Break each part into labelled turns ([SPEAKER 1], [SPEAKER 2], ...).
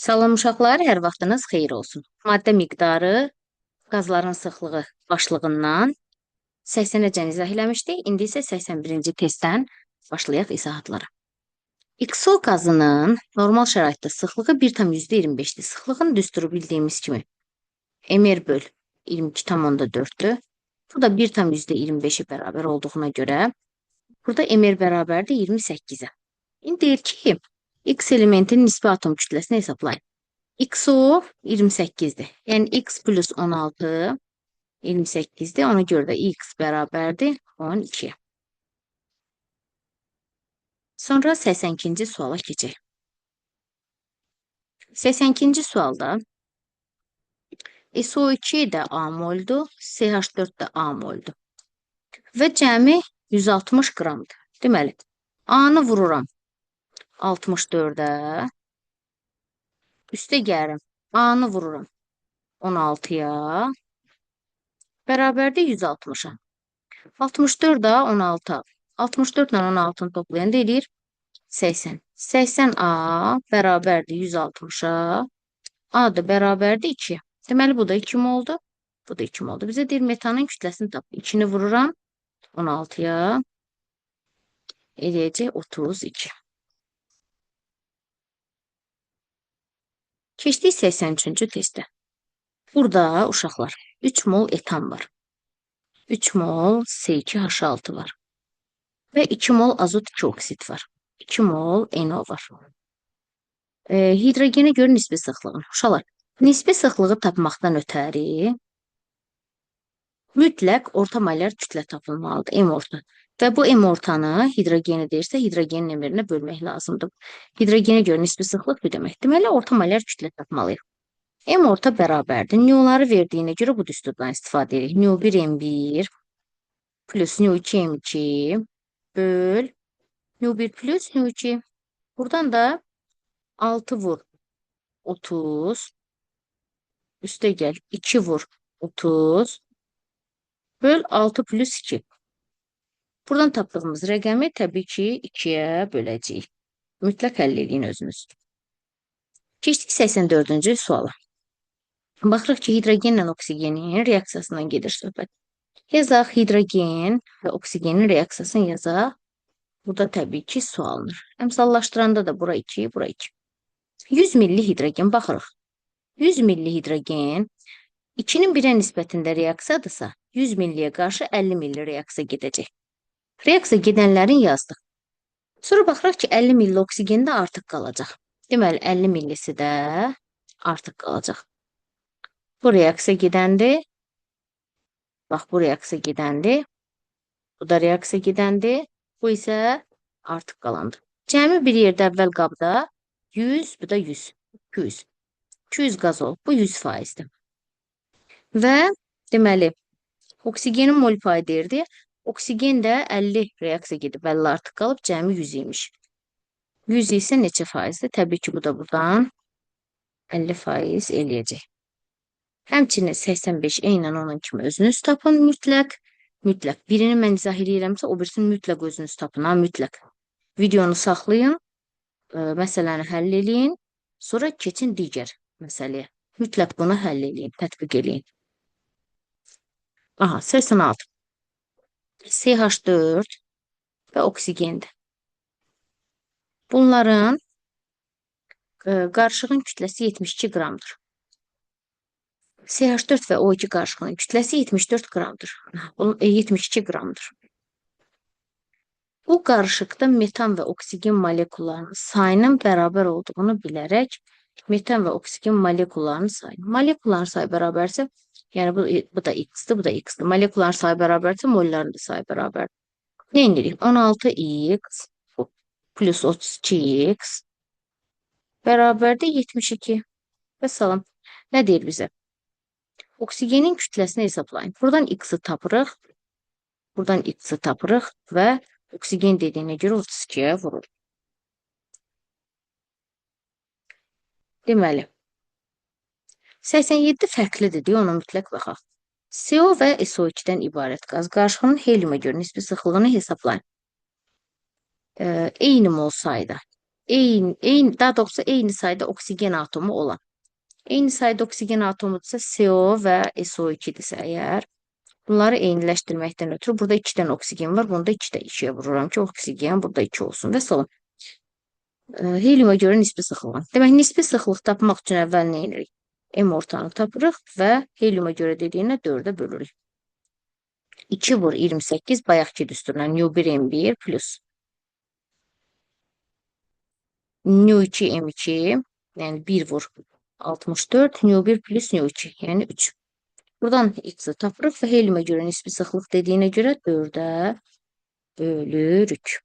[SPEAKER 1] Salam uşaqlar, hər vaxtınız xeyir olsun. Maddə miqdarı qazların sıxlığı başlığından 80-əcən izah eləmişdik. İndi isə 81-ci testdən başlayaq izahatlara. XO qazının normal şəraitdə sıxlığı 1,25-dir. Sıxlığın düsturu bildiyimiz kimi mR böl 22,4-dür. Bu da 1,25-i bərabər olduğuna görə burada mR bərabərdir 28-ə. İndi deyir ki, X elementinin nisbi atom kütləsini hesablayın. XO 28'dir. Yəni X plus 16 28'dir. Ona görə də X bərabərdir 12. Sonra 82-ci suala keçək. 82-ci sualda SO2 də A moldur, CH4 də A moldur. Və cəmi 160 qramdır. Deməli, A-nı vururam 64-ə, üstə gəlim. A-nı vururam 16-ya, bərabərdir 160-a. 64 da 16. 64 ilə 16-nı toplayanda edir 80. 80A bərabərdir 160-a. A da bərabərdir 2. Deməli, bu da 2 moldur. Bu da 2 moldur. Bizə deyir metanın kütləsini tap. 2-ni vururam 16-ya. Eləyəcək 32. Keçdik 83-cü testə. Burada uşaqlar 3 mol etan var. 3 mol C2H6 var. Və 2 mol azot 2 oksid var. 2 mol NO var. Hidrogenə görə nisbi sıxlığın. Uşaqlar, nisbi sıxlığı tapmaqdan ötəri mütləq orta molar kütlə tapılmalıdır. M orta. Və bu M ortanı hidrogeni deyirsə, hidrogenin emirinə bölmək lazımdır. Hidrogenə görə nisbi sıxlıq bu demək. Deməli, orta molar kütlə tapmalıyıq. M orta bərabərdir. Nöları verdiyinə görə bu düsturdan istifadə edirik. Nö1 M1 plus Nö2 M2 böl Nö1 plus Nö2. Buradan da 6 vur 30 üstə gəl 2 vur 30 böl 6 plus 2. Buradan tapdığımız rəqəmi təbii ki 2-yə böləcəyik. Mütləq həll edin özünüz. Keçdik 84-cü suala. Baxırıq ki, hidrogenlə oksigenin reaksiyasından gedir söhbət. Yazaq hidrogen və oksigenin reaksiyasını yazaq. Burada təbii ki su alınır. Əmsallaşdıranda da bura 2, bura 2. 100 milli hidrogen baxırıq. 100 milli hidrogen 2-nin 1-ə nisbətində reaksiyadırsa, 100 milliyə qarşı 50 milli reaksiya gedəcək. Reaksiya gedənlərin yazdıq. Sonra baxırıq ki, 50 milli oksigen də artıq qalacaq. Deməli, 50 millisi də artıq qalacaq. Bu reaksiya gedəndir. Bax, bu reaksiya gedəndir. Bu da reaksiya gedəndir. Bu isə artıq qalandır. Cəmi bir yerdə əvvəl qabda 100, bu da 100. 200. 200 qazol. Bu 100%-dir. Və deməli, oksigenin mol payı deyirdi. Oksigen də 50 reaksiya gedib, 50 artıq qalıb, cəmi 100 imiş. 100 isə neçə faizdir? Təbii ki, bu da buradan 50% eləyəcək. Həmçinin 85 eynən onun kimi özünüz tapın mütləq. Mütləq. Birini mən izah edirəmsə, o birisini mütləq özünüz tapın. Ha, mütləq. Videonu saxlayın, məsələni həll eləyin, sonra keçin digər məsələyə. Mütləq bunu həll eləyin, tətbiq eləyin. Aha, 86. CH4 və oksigendir. Bunların qarışığın kütləsi 72 qramdır. CH4 və O2 qarışığının kütləsi 74 qramdır. 72 qramdır. Bu qarışıqda metan və oksigen molekullarının sayının bərabər olduğunu bilərək metan və oksigen molekullarının sayı. Molekulların sayı bərabərsə, yəni bu da X-dir, bu da X-dir. Molekulların sayı bərabərsə, molların da sayı bərabərdir. Nə edirik? 16X plus 32X bərabərdir 72. Və salam. Nə deyir bizə? Oksigenin kütləsini hesablayın. Buradan X-i tapırıq. Buradan X-i tapırıq və oksigen dediyinə görə 32-yə vurur. Deməli, 87 fərqlidir deyə ona mütləq baxaq. CO və SO2-dən ibarət qaz qarışığının heliumə görə nisbi sıxlığını hesablayın. Eyni mol sayda. daha doğrusu eyni sayda oksigen atomu olan. Eyni sayda oksigen atomudursa CO və SO2-dirsə əgər, bunları eyniləşdirməkdən ötürü burada 2 dənə oksigen var. Bunda 2 də 2-yə vururam ki, oksigen burada 2 olsun və salam. Heliuma görə nisbi sıxlıq. Demək, nisbi sıxlıq tapmaq üçün əvvəl nə edirik? M ortanı tapırıq və heliuma görə dediyinə 4-ə bölürük. 2 vur 28 bayaqki düsturla nu1 M1 plus nu2 M2 yəni 1 vur 64 nu1 plus nu2 yəni 3. Buradan x-i tapırıq və heliuma görə nisbi sıxlıq dediyinə görə 4-ə bölürük.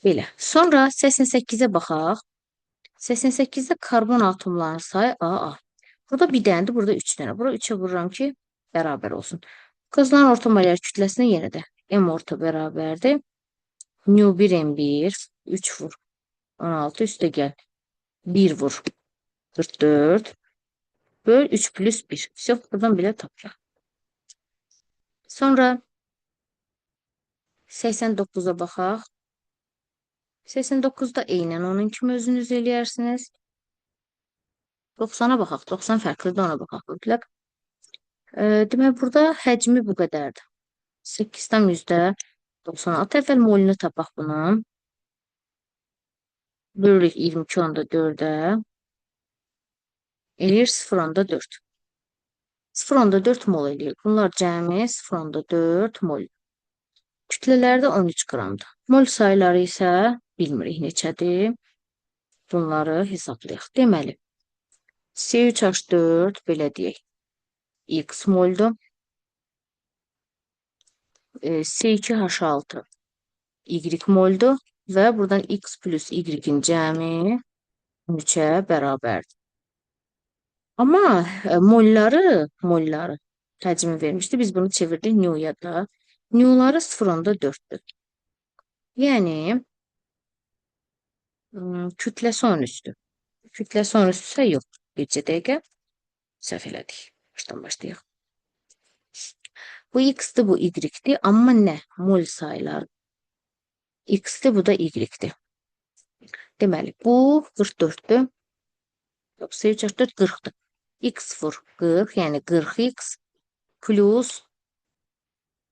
[SPEAKER 1] Belə. Sonra 88-ə baxaq. 88-də karbon atomlarının sayı AA. Burada bir dənədir, burada 3 dənə. Bura 3-ə vururam ki, bərabər olsun. Qazanan orta molar kütləsinə yenə də M orta bərabərdir. Nu1 M1 3 vur 16 üstə gəl 1 vur 44 böl 3 plus 1. Все, buradan belə tapırıq. Sonra 89-a baxaq. 89-da eynən onun kimi özünüz eləyərsiniz. 90-a baxaq. 90 fərqlidir, ona baxaq mütləq. Demək, burada həcmi bu qədərdir. 8-dən %96. Əvvəl molunu tapaq bunu. Bölürük 22/4-ə. Eləyir 0/4. 0/4 mol eləyir. Bunlar cəmi 0/4 mol. Kütlələrdə 13 qramdır. Mol sayıları isə bilmirik neçədir. Bunları hesablayaq. Deməli, C3H4 belə deyək. X moldur. C2H6 Y moldur. Və buradan X plus Y-in cəmi 3-ə bərabərdir. Amma molları həcmi vermişdi. Biz bunu çevirdik nu-ya da. Nu-ları 0/4'dür. Yəni, kütləsi 13'dür. Kütləsi 13'dürsə yox. Bircə dəqiqə səhv elədik. Başdan başlayaq. Bu X-dir, bu Y-dir. Amma nə? Mol sayıları. X-dir, bu da Y-dir. Deməli, bu 44'dür. Yox, C3H4 40'dır. X vur 40, yəni 40X plus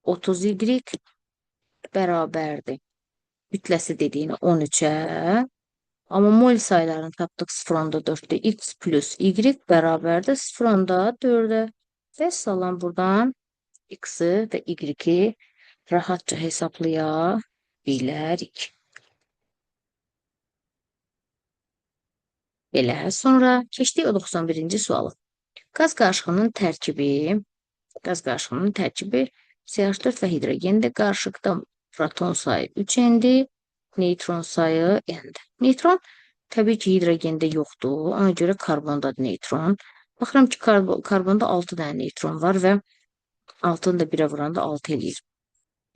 [SPEAKER 1] 30Y bərabərdir. Kütləsi dediyini 13'ə. Amma mol sayılarını tapdıq 0/4'də. X plus Y bərabərdir 0/4'də. Və salam buradan X-i və Y-i rahatca hesablaya bilərik. Belə, sonra keçdik o 91-ci sualı. Qaz qarışığının tərkibi CH4 və hidrogendir. Qarışıqda proton sayı 3N-dir, neytron sayı N-dir. Neytron təbii ki, hidrogende yoxdur. Ona görə karbondadır neytron. Baxıram ki, karbonda 6 dənə neytron var və 6-nı da 1-ə vuranda 6 eləyir.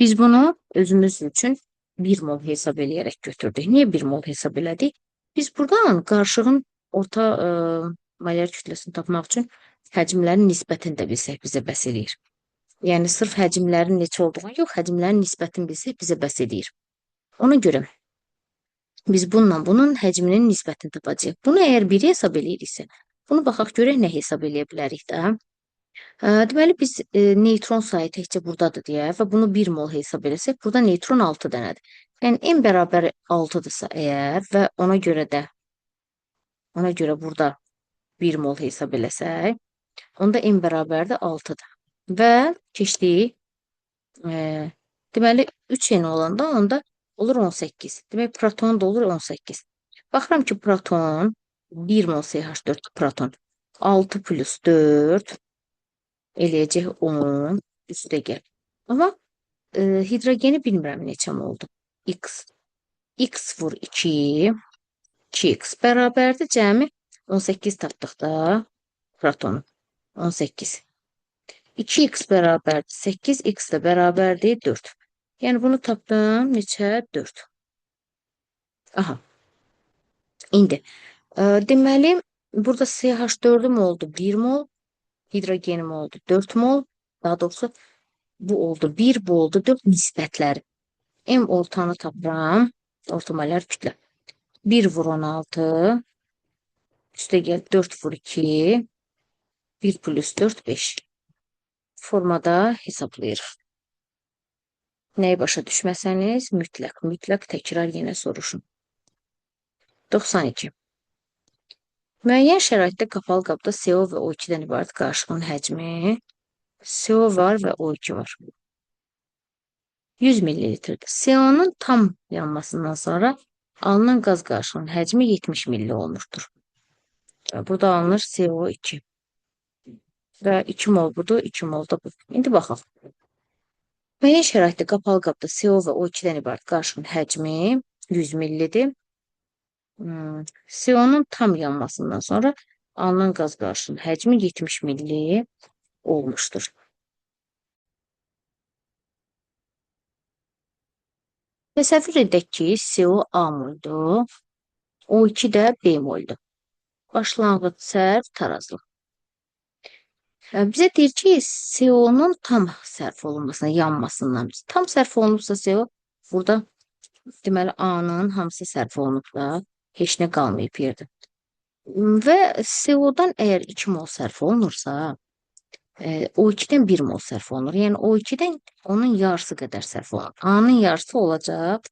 [SPEAKER 1] Biz bunu özümüz üçün 1 mol hesab eləyərək götürdük. Niyə 1 mol hesab elədik? Biz buradan qarışığın orta molar kütləsini tapmaq üçün həcmlərin nisbətini də bilsək bizə bəs eləyir. Yəni, sırf həcmlərin neçə olduğunu yox, həcmlərin nisbətini bilsək bizə bəs eləyir. Ona görə biz bunun həcminin nisbətini tapacağıq. Bunu əgər 1 hesab eləyiriksə, bunu baxaq görək nə hesab eləyə bilərik də. Deməli, biz neytron sayı təkcə buradadır deyə və bunu 1 mol hesab eləsək, burada neytron 6 dənədir. Yəni, n bərabər 6-dırsa əgər və ona görə burada 1 mol hesab eləsək, onda n bərabərdir 6-dır. Və keçdik, deməli, 3n olanda onda olur 18. Demək, proton da olur 18. Baxıram ki, proton 1 mol CH4 proton 6 plus 4 eləyəcək 10 üstə gəl. Amma hidrogeni bilmirəm neçə moldur. X. X vur 2. 2x bərabərdir. Cəmi 18 tapdıq da protonu. 18. 2x bərabərdir 8. X də bərabərdir 4. Yəni bunu tapdım. Neçə? 4. Aha. İndi. Deməli, burada CH4'üm oldu 1 mol. Hidrogenim oldu 4 mol. Daha doğrusu bu oldu 1, bu oldu 4 nisbətləri. M ortanı tapıram. Ortomolar kütlə. 1 vur 16, üstə gəl 4 vur 2, 1 plus 4, 5. Formada hesablayırıq. Nəyi başa düşməsəniz, mütləq təkrar yenə soruşun. 92. Müəyyən şəraitdə qapalı qabda CO və O2-dən ibarət qarışığın həcmi, CO var və O2 var. 100 ml-dir. CO-nun tam yanmasından sonra alınan qaz qarışığının həcmi 70 ml olmuşdur. Burada alınır CO2. Və 2 mol budur, 2 mol da budur. İndi baxaq. Müəyyən şəraitdə qapalı qabda CO və O2-dən ibarət qarışığın həcmi 100 ml-dir. CO-nun tam yanmasından sonra alınan qaz qarışığının həcmi 70 ml olmuşdur. Təsəvvür edək ki, CO A moldur, O2 də B moldur. Başlanğıc sərf tarazlıq. Bizə deyir ki, CO-nun tam sərf olunmasına, yanmasından. Tam sərf olunubsa CO, burada deməli A-nın hamısı sərf olunub da, heç nə qalmayıb yerdə. Və CO-dan əgər 2 mol sərf olunursa, O2-dən 1 mol sərf olunur. Yəni O2-dən onun yarısı qədər sərf olunur. A-nın yarısı olacaq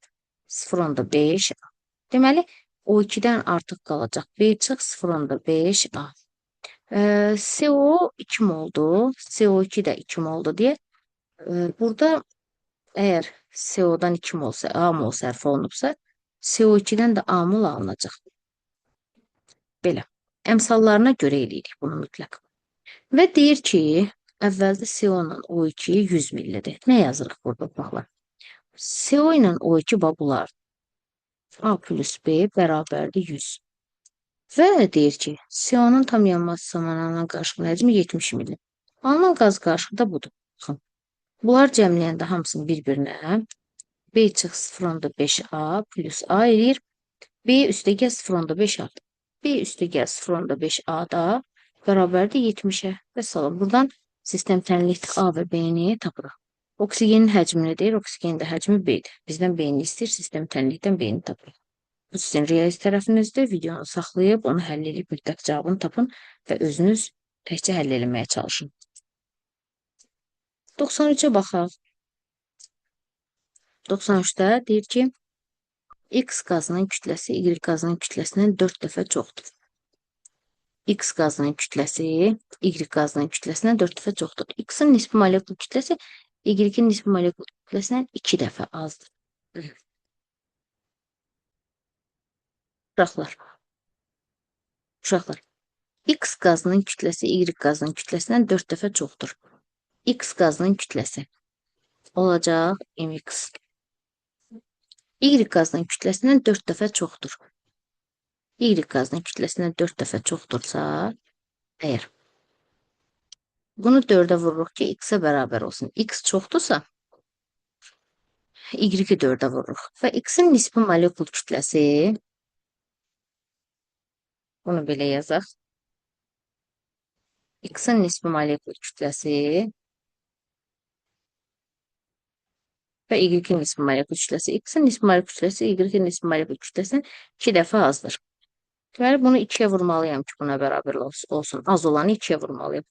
[SPEAKER 1] 0,5 A. Deməli, O2-dən artıq qalacaq 1 çıx 0,5 A. CO 2 moldur, CO2 də 2 moldur deyə. Burada əgər CO-dan 2 mol, A mol sərf olunubsa, CO2-dən də A mol alınacaq. Belə. Əmsallarına görə eləyirik bunu mütləq. Və deyir ki, əvvəldə CO-la O2 100 millidir. Nə yazırıq burada baxlar? CO ilə O2 babular. A plus B bərabərdir 100. Və deyir ki, CO-nun tam yanması zamanı alınan qarışığın həcmi 70 milli. Alınan qaz qarışığı da budur. Baxın. Bunlar cəmləyəndə hamısını bir-birinə B çıx 0,5 A plus A eləyir. B üstəgəl 0,5 A. B üstəgəl 0,5 A da bərabərdir 70-ə. Və salam. Buradan sistem tənlikdə A və B-ni tapırıq. Oksigenin həcmini deyir, oksigenin də həcmi B-dir. Bizdən B-ni istəyir, sistem tənlikdən B-ni tapırıq. Bu sizin realiz tərəfinizdir. Videonu saxlayıb, onu həll edib mütləq cavabını tapın və özünüz təkcə həll eləməyə çalışın. 93-ə baxaq. 93-də deyir ki, X qazının kütləsi Y qazının kütləsindən 4 dəfə çoxdur. X qazının kütləsi Y qazının kütləsindən 4 dəfə çoxdur. X-in nisbi molekul kütləsi Y-in nisbi molekul kütləsindən 2 dəfə azdır. Uşaqlar. X qazının kütləsi Y qazının kütləsindən 4 dəfə çoxdur. X qazının kütləsi olacaq MX. Y qazının kütləsindən 4 dəfə çoxdur. Y qazının kütləsindən 4 dəfə çoxdursa, əgər bunu 4-ə vururuq ki, X-ə bərabər olsun. X çoxdursa, Y-i 4-ə vururuq. Və X-in nisbi molekul kütləsi, bunu belə yazaq. X-in nisbi molekul kütləsi və Y-in nisbi molekul kütləsi. X-in nisbi molekul kütləsi Y-in nisbi molekul kütləsindən 2 dəfə azdır. Deməli, bunu 2-yə vurmalıyam ki, buna bərabər olsun. Az olanı 2-yə vurmalıyım.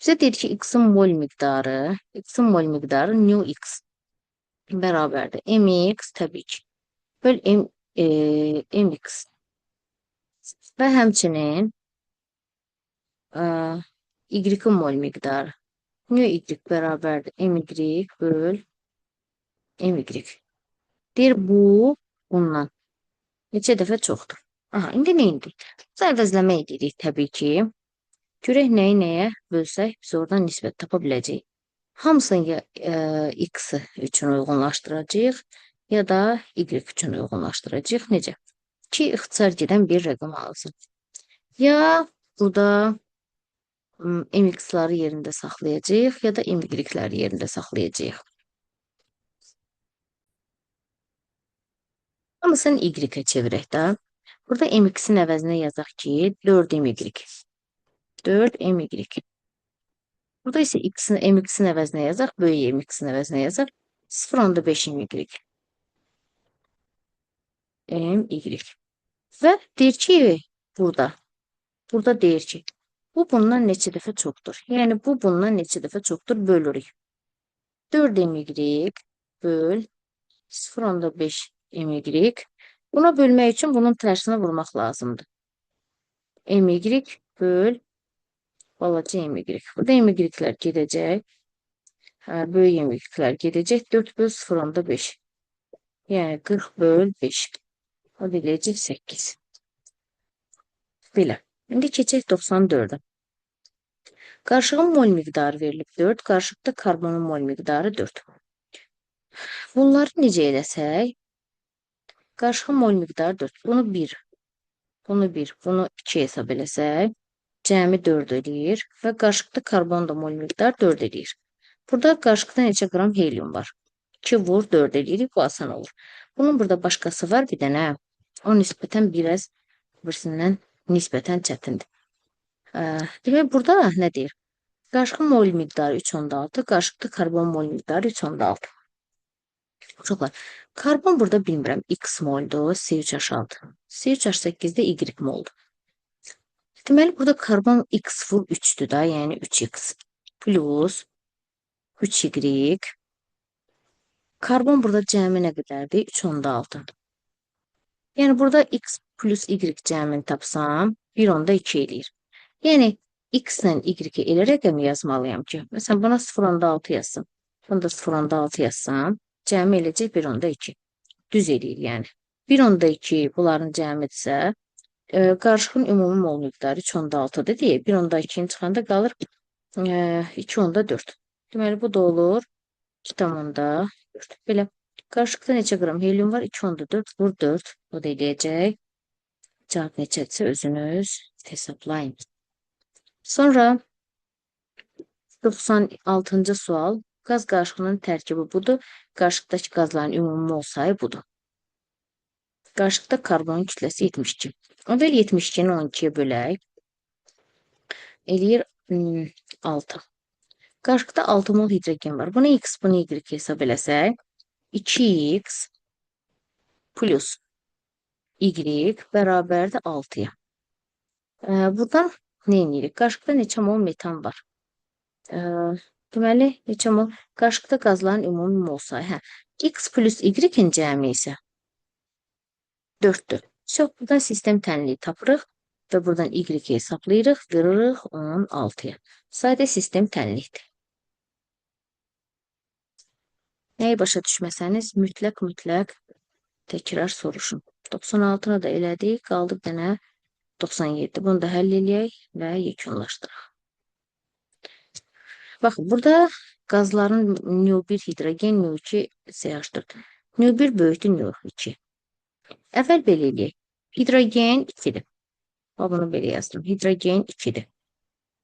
[SPEAKER 1] Bizə deyir ki, X-in mol miqdarı nu X bərabərdir. MX təbii ki. Böl MX. Və həmçinin Y-in mol miqdarı. Nu Y bərabərdir. MY böl MY. Deyir, bu bundan neçə dəfə çoxdur. Aha, indi nə indi? Biz əvəzləmə edirik təbii ki. Görək nəyi nəyə bölsək, biz oradan nisbət tapa biləcəyik. Hamısını ya X üçün uyğunlaşdıracağıq, ya da Y üçün uyğunlaşdıracağıq. Necə? Ki, ixtisar gedən bir rəqəm alınsın. Ya burada MX-ları yerində saxlayacağıq, ya da MY-ləri yerində saxlayacağıq. Hamısını Y-ə çevirək də. Burada MX-in əvəzinə yazaq ki, 4MY. 4MY. Burada isə MX-in əvəzinə yazaq, böyük MX-in əvəzinə yazaq, 0,5MY. My. Və deyir ki, burada deyir ki, bu bundan neçə dəfə çoxdur. Yəni, bu bundan neçə dəfə çoxdur bölürük. 4my böl 0,5 my. Buna bölmək üçün bunun tərsinə vurmaq lazımdır. My böl balaca my. Burada my-lər gedəcək. Böyük my-lər gedəcək. 4 böl 0,5. Yəni 40 böl 5. O da eləyəcək 8. Belə. İndi keçək 94-ə. Qarışığın mol miqdarı verilib 4. Qarışıqda karbonun mol miqdarı 4. Bunları necə eləsək? Qarışığın mol miqdarı 4. Bunu 1, bunu 1, bunu 2 hesab eləsək, cəmi 4 eləyir və qarışıqda karbon da mol miqdarı 4 eləyir. Burada qarışıqda neçə qram helium var? 2 vur 4 eləyirik, bu asan olur. Bunun burada başqası var bir dənə. O nisbətən biraz birisindən nisbətən çətindir. Demək, burada nə deyir? Qarışığın mol miqdarı 3,6, qarışıqda karbon mol miqdarı 3,6. Uşaqlar, karbon burada bilmirəm, x moldur, C3H6. C3H8-də y moldur. Deməli, burada karbon x vur 3-dür da, yəni 3x plus 3y. Karbon burada cəmi nə qədərdir? 3,6. Yəni, burada x plus y cəmini tapsam, 1,2 eləyir. Yəni, x ilə y-i elə rəqəm yazmalıyam ki, məsələn, buna 0,6 yazsam, buna da 0,6 yazsam, cəmi eləcək 1,2. Düz eləyir, yəni. 1,2 bunların cəmidirsə, qarışığın ümumi mol miqdarı 3,6-dır deyə 1,2-ni çıxanda qalır 2,4. Deməli, bu da olur 2,4. Belə, qarışıqda neçə qram helium var? 2,4 vur 4. O da eləyəcək. Cavab neçədirsə özünüz hesablayın. Sonra 96-cı sual. Qaz qarışığının tərkibi budur. Qarışıqdakı qazların ümumi mol sayı budur. Qarışıqda karbonun kütləsi 72. Əvvəl 72-ni 12-yə bölək. Eləyir 6. Qarışıqda 6 mol hidrogen var. Bunu x, bunu y hesab eləsək, 2x plus y bərabərdir 6-ya. Buradan nə edirik? Qarışıqda neçə mol metan var? Deməli, neçə mol? Qarışıqda qazların ümumi mol sayı. X plus y-in cəmi isə 4-dür. Buradan sistem tənliyi tapırıq və buradan y hesablayırıq, qırırıq 16-ya. Sadə sistem tənlikdir. Nəyi başa düşməsəniz, mütləq təkrar soruşun. 96-nı da elədik, qaldı bir dənə 97. Bunu da həll eləyək və yekunlaşdıraq. Baxın, burada qazların NO1 hidrogen, NO2 CH4. NO1 böyükdür NO2. Əvvəl belə eləyək. Hidrogen 2-dir. Bunu belə yazdım. Hidrogen 2-dir.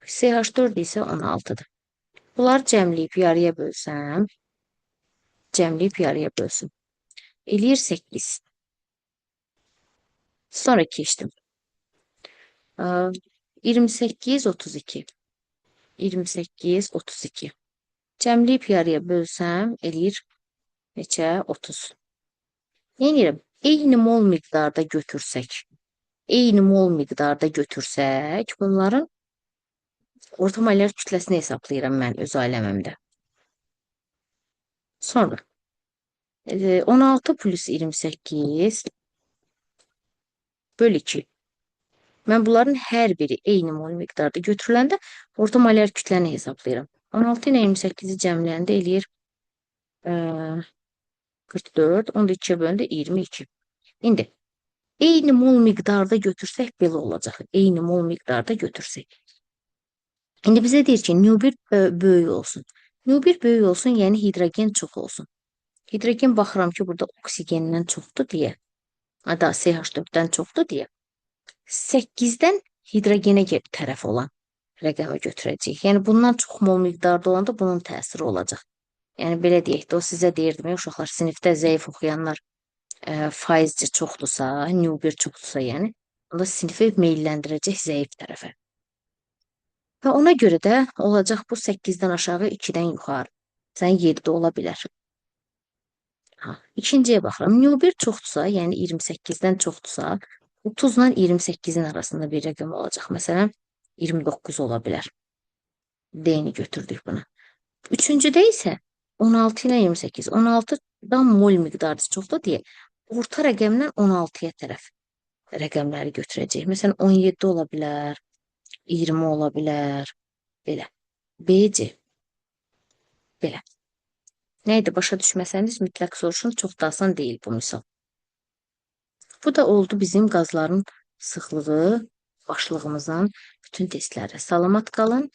[SPEAKER 1] CH4 isə 16-dır. Bunları cəmləyib yarıya bölsəm, eləyir 8. Sonra keçdim. 28, 32. 28, 32. Cəmləyib yarıya bölsəm, eləyir neçə? 30. Yenirəm, eyni mol miqdarda götürsək, bunların orta molyar kütləsini hesablayıram mən öz aləmimdə. Sonra 16 plus 28 böl 2. Mən bunların hər biri eyni mol miqdarda götürüləndə orta molyar kütləni hesablayıram. 16 ilə 28-i cəmləyəndə eləyir 44, onu da 2-yə bölündə 22. İndi, eyni mol miqdarda götürsək belə olacaq. Eyni mol miqdarda götürsək. İndi bizə deyir ki, NO1 böyük olsun. NO1 böyük olsun, yəni hidrogen çox olsun. Hidrogen baxıram ki, burada oksigenindən çoxdur deyə, da CH4-dən çoxdur deyə, 8-dən hidrogenə tərəf olan rəqəmə götürəcəyik. Yəni, bundan çox mol miqdarda olanda bunun təsiri olacaq. Yəni, belə deyək də, o sizə deyirdim, uşaqlar, sinifdə zəif oxuyanlar faizcə çoxdursa, NO1 çoxdursa, yəni, onda sinifi meylləndirəcək zəif tərəfə. Və ona görə də olacaq bu 8-dən aşağı, 2-dən yuxarı. Sən 7 ola bilər. Ha, ikinciyə baxıram. Nöbir çoxdursa, yəni 28-dən çoxdursa, 30 ilə 28-in arasında bir rəqəm olacaq. Məsələn, 29 ola bilər. D-ni götürdük buna. Üçüncüdə isə 16 ilə 28. 16-dan mol miqdarı çoxdur deyə orta rəqəmdən 16-ya tərəf rəqəmləri götürəcək. Məsələn, 17 ola bilər, 20 ola bilər, belə. B-ci, belə. Nə idi başa düşməsəniz mütləq soruşun, çox da asan deyil bu misal. Bu da oldu bizim qazların sıxlığı başlığımızın bütün testləri. Salamat qalın,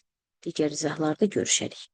[SPEAKER 1] digər izahlarda görüşərik.